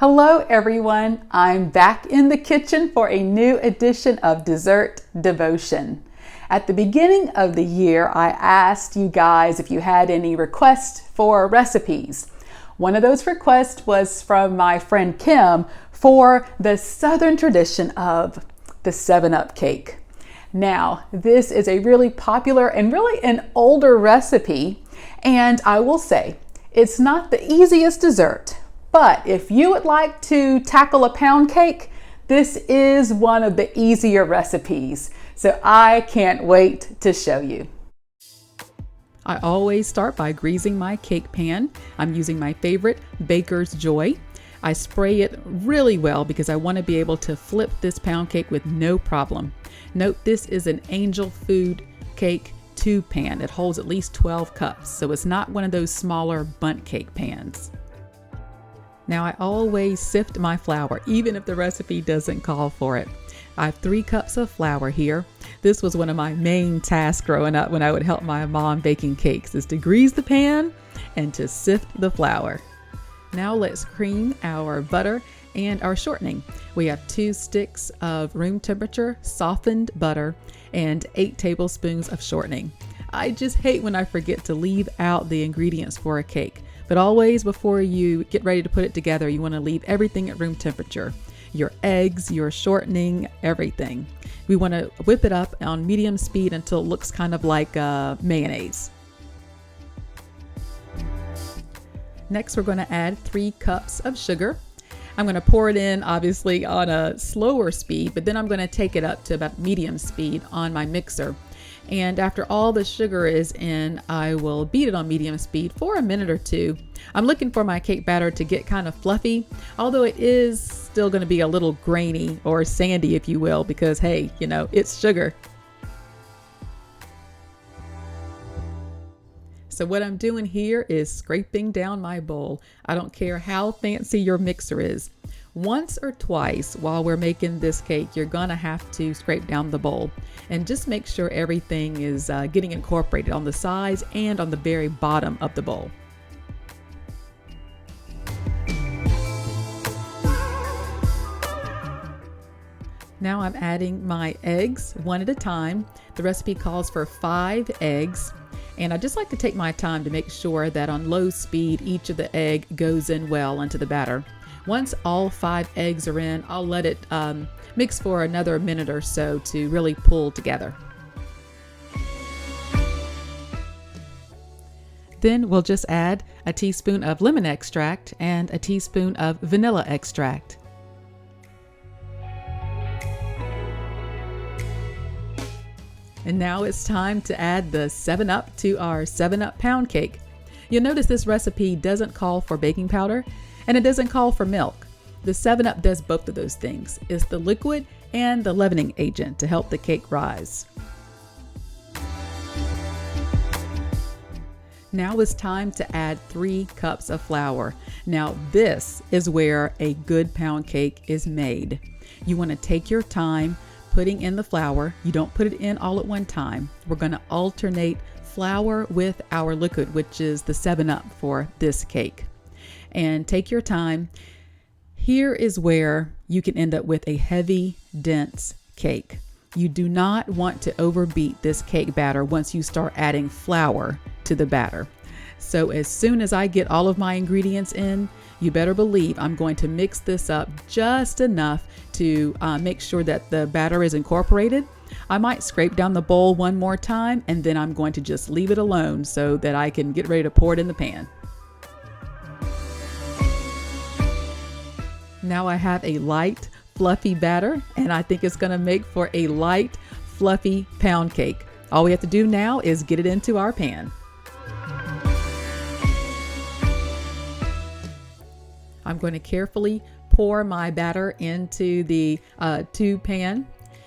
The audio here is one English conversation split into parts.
Hello everyone, I'm back in the kitchen for a new edition of Dessert Devotion. At the beginning of the year, I asked you guys if you had any requests for recipes. One of those requests was from my friend Kim for the Southern tradition of the 7-Up cake. Now, this is a really popular and really an older recipe, and I will say it's not the easiest dessert. But if you would like to tackle a pound cake, this is one of the easier recipes. So I can't wait to show you. I always start by greasing my cake pan. I'm using my favorite Baker's Joy. I spray it really well because I want to be able to flip this pound cake with no problem. Note this is an Angel Food Cake 2 pan. It holds at least 12 cups, so it's not one of those smaller bundt cake pans. Now I always sift my flour, even if the recipe doesn't call for it. I have 3 cups of flour here. This was one of my main tasks growing up when I would help my mom baking cakes, is to grease the pan and to sift the flour. Now let's cream our butter and our shortening. We have 2 sticks of room temperature softened butter and 8 tablespoons of shortening. I just hate when I forget to leave out the ingredients for a cake. But always before you get ready to put it together, you want to leave everything at room temperature. Your eggs, your shortening, everything. We want to whip it up on medium speed until it looks kind of like mayonnaise. Next, we're going to add 3 cups of sugar. I'm going to pour it in obviously on a slower speed, but then I'm going to take it up to about medium speed on my mixer. And after all the sugar is in, I will beat it on medium speed for a minute or 2. I'm looking for my cake batter to get kind of fluffy, although it is still going to be a little grainy or sandy, if you will, because hey, it's sugar. So what I'm doing here is scraping down my bowl. I don't care how fancy your mixer is. Once or twice while we're making this cake, you're gonna have to scrape down the bowl and just make sure everything is getting incorporated on the sides and on the very bottom of the bowl. Now I'm adding my eggs one at a time. The recipe calls for 5 eggs. And I just like to take my time to make sure that on low speed, each of the egg goes in well into the batter. Once all 5 eggs are in, I'll let it mix for another minute or so to really pull together. Then we'll just add a teaspoon of lemon extract and a teaspoon of vanilla extract. And now it's time to add the 7-Up to our 7-Up pound cake. You'll notice this recipe doesn't call for baking powder and it doesn't call for milk. The 7-Up does both of those things. It's the liquid and the leavening agent to help the cake rise. Now it's time to add 3 cups of flour. Now this is where a good pound cake is made. You want to take your time putting in the flour. You don't put it in all at one time. We're going to alternate flour with our liquid, which is the 7-Up for this cake. And take your time. Here is where you can end up with a heavy, dense cake. You do not want to overbeat this cake batter once you start adding flour to the batter. So as soon as I get all of my ingredients in, you better believe I'm going to mix this up just enough to make sure that the batter is incorporated. I might scrape down the bowl one more time and then I'm going to just leave it alone so that I can get ready to pour it in the pan. Now I have a light, fluffy batter and I think it's going to make for a light, fluffy pound cake. All we have to do now is get it into our pan. I'm going to carefully pour my batter into the tube pan.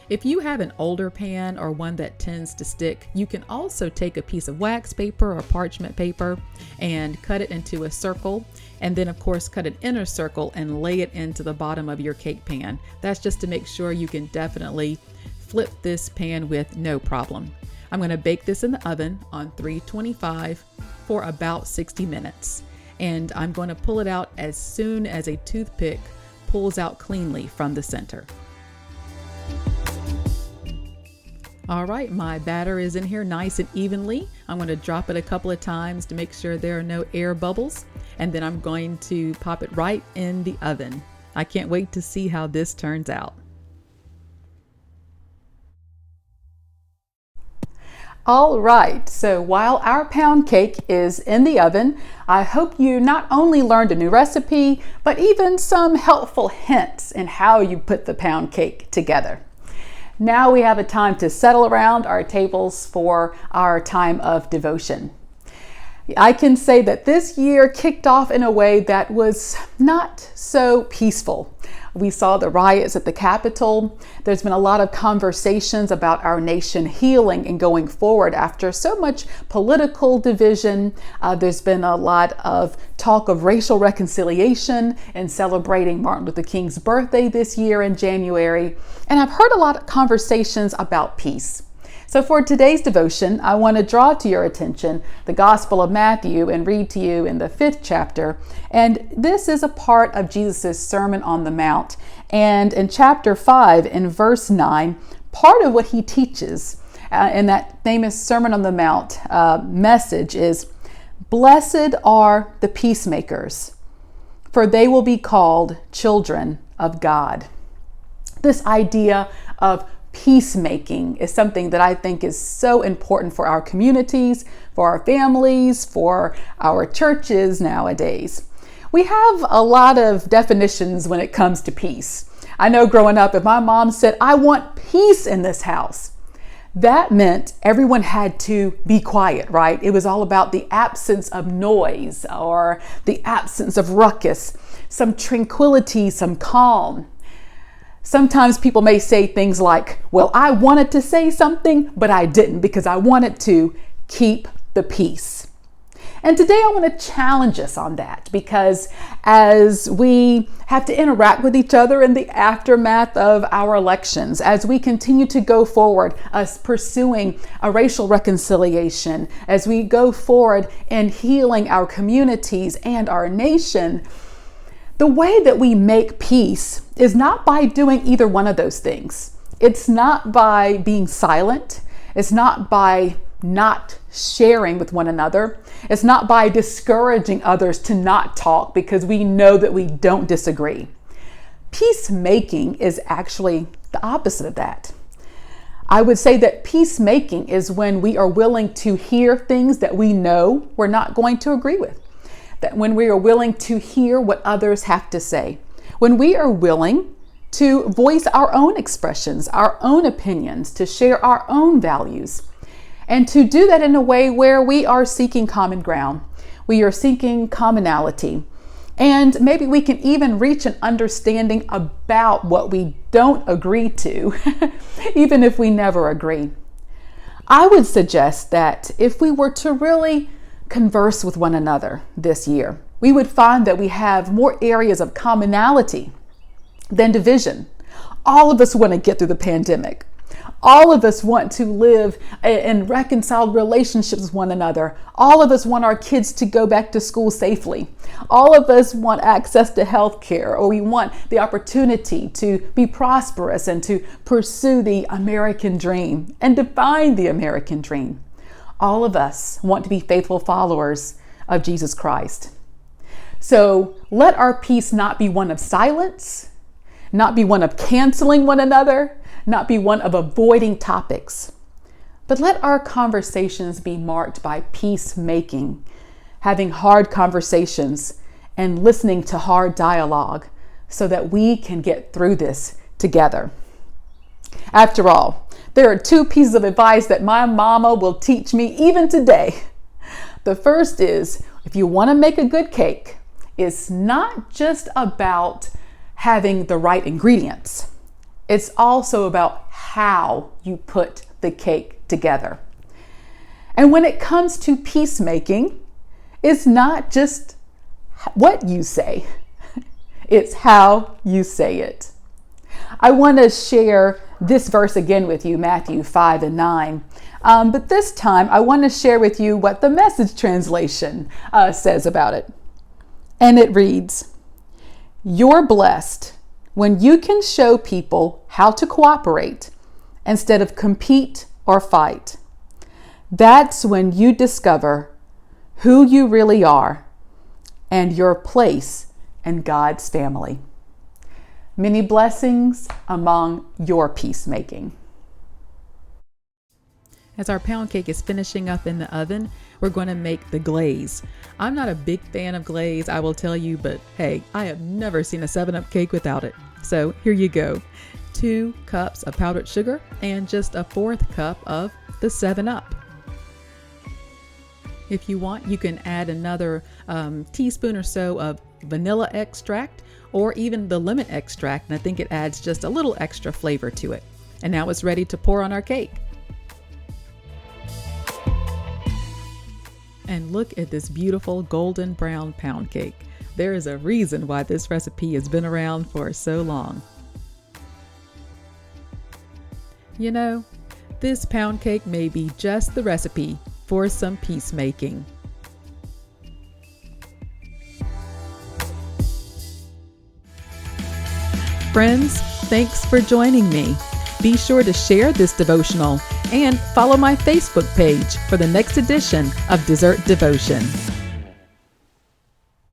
If you have an older pan or one that tends to stick, you can also take a piece of wax paper or parchment paper and cut it into a circle, and then of course cut an inner circle and lay it into the bottom of your cake pan. That's just to make sure you can definitely flip this pan with no problem. I'm going to bake this in the oven on 325 for about 60 minutes. and I'm going to pull it out as soon as a toothpick pulls out cleanly from the center. All right, my batter is in here nice and evenly. I'm going to drop it a couple of times to make sure there are no air bubbles, and then I'm going to pop it right in the oven. I can't wait to see how this turns out. All right, so while our pound cake is in the oven, I hope you not only learned a new recipe, but even some helpful hints in how you put the pound cake together. Now we have a time to settle around our tables for our time of devotion. I can say that this year kicked off in a way that was not so peaceful. We saw the riots at the Capitol. There's been a lot of conversations about our nation healing and going forward after so much political division. There's been a lot of talk of racial reconciliation and celebrating Martin Luther King's birthday this year in January. And I've heard a lot of conversations about peace. So for today's devotion, I want to draw to your attention the Gospel of Matthew and read to you in the 5th chapter. And this is a part of Jesus' Sermon on the Mount. And in chapter 5, in verse 9, part of what he teaches in that famous Sermon on the Mount message is, "Blessed are the peacemakers, for they will be called children of God." This idea of peacemaking is something that I think is so important for our communities, for our families, for our churches nowadays. We have a lot of definitions when it comes to peace. I know growing up, if my mom said, "I want peace in this house," that meant everyone had to be quiet, right? It was all about the absence of noise or the absence of ruckus, some tranquility, some calm. Sometimes people may say things like, "Well, I wanted to say something, but I didn't because I wanted to keep the peace." And today I want to challenge us on that, because as we have to interact with each other in the aftermath of our elections, as we continue to go forward, us pursuing a racial reconciliation, as we go forward in healing our communities and our nation, the way that we make peace is not by doing either one of those things. It's not by being silent. It's not by not sharing with one another. It's not by discouraging others to not talk because we know that we don't disagree. Peacemaking is actually the opposite of that. I would say that peacemaking is when we are willing to hear things that we know we're not going to agree with. That when we are willing to hear what others have to say, when we are willing to voice our own expressions, our own opinions, to share our own values, and to do that in a way where we are seeking common ground, we are seeking commonality, and maybe we can even reach an understanding about what we don't agree to, even if we never agree. I would suggest that if we were to really converse with one another this year, we would find that we have more areas of commonality than division. All of us want to get through the pandemic. All of us want to live in reconciled relationships with one another. All of us want our kids to go back to school safely. All of us want access to health care, or we want the opportunity to be prosperous and to pursue the American dream and define the American dream. All of us want to be faithful followers of Jesus Christ. So let our peace not be one of silence, not be one of canceling one another, not be one of avoiding topics, but let our conversations be marked by peacemaking, having hard conversations and listening to hard dialogue so that we can get through this together. After all, there are 2 pieces of advice that my mama will teach me even today. The first is, if you want to make a good cake, it's not just about having the right ingredients. It's also about how you put the cake together. And when it comes to peacemaking, it's not just what you say, it's how you say it. I want to share this verse again with you, Matthew 5 and 9. But this time I want to share with you what the Message translation says about it. And it reads, "You're blessed when you can show people how to cooperate instead of compete or fight. That's when you discover who you really are and your place in God's family." Many blessings among your peacemaking. As our pound cake is finishing up in the oven, we're going to make the glaze. I'm not a big fan of glaze, I will tell you, but hey, I have never seen a 7-Up cake without it. So here you go. 2 cups of powdered sugar and just a 1/4 cup of the 7-Up. If you want, you can add another teaspoon or so of vanilla extract or even the lemon extract, and I think it adds just a little extra flavor to it. And now it's ready to pour on our cake. And look at this beautiful golden brown pound cake. There is a reason why this recipe has been around for so long. You know, this pound cake may be just the recipe for some peacemaking. Friends, thanks for joining me. Be sure to share this devotional and follow my Facebook page for the next edition of Dessert Devotion.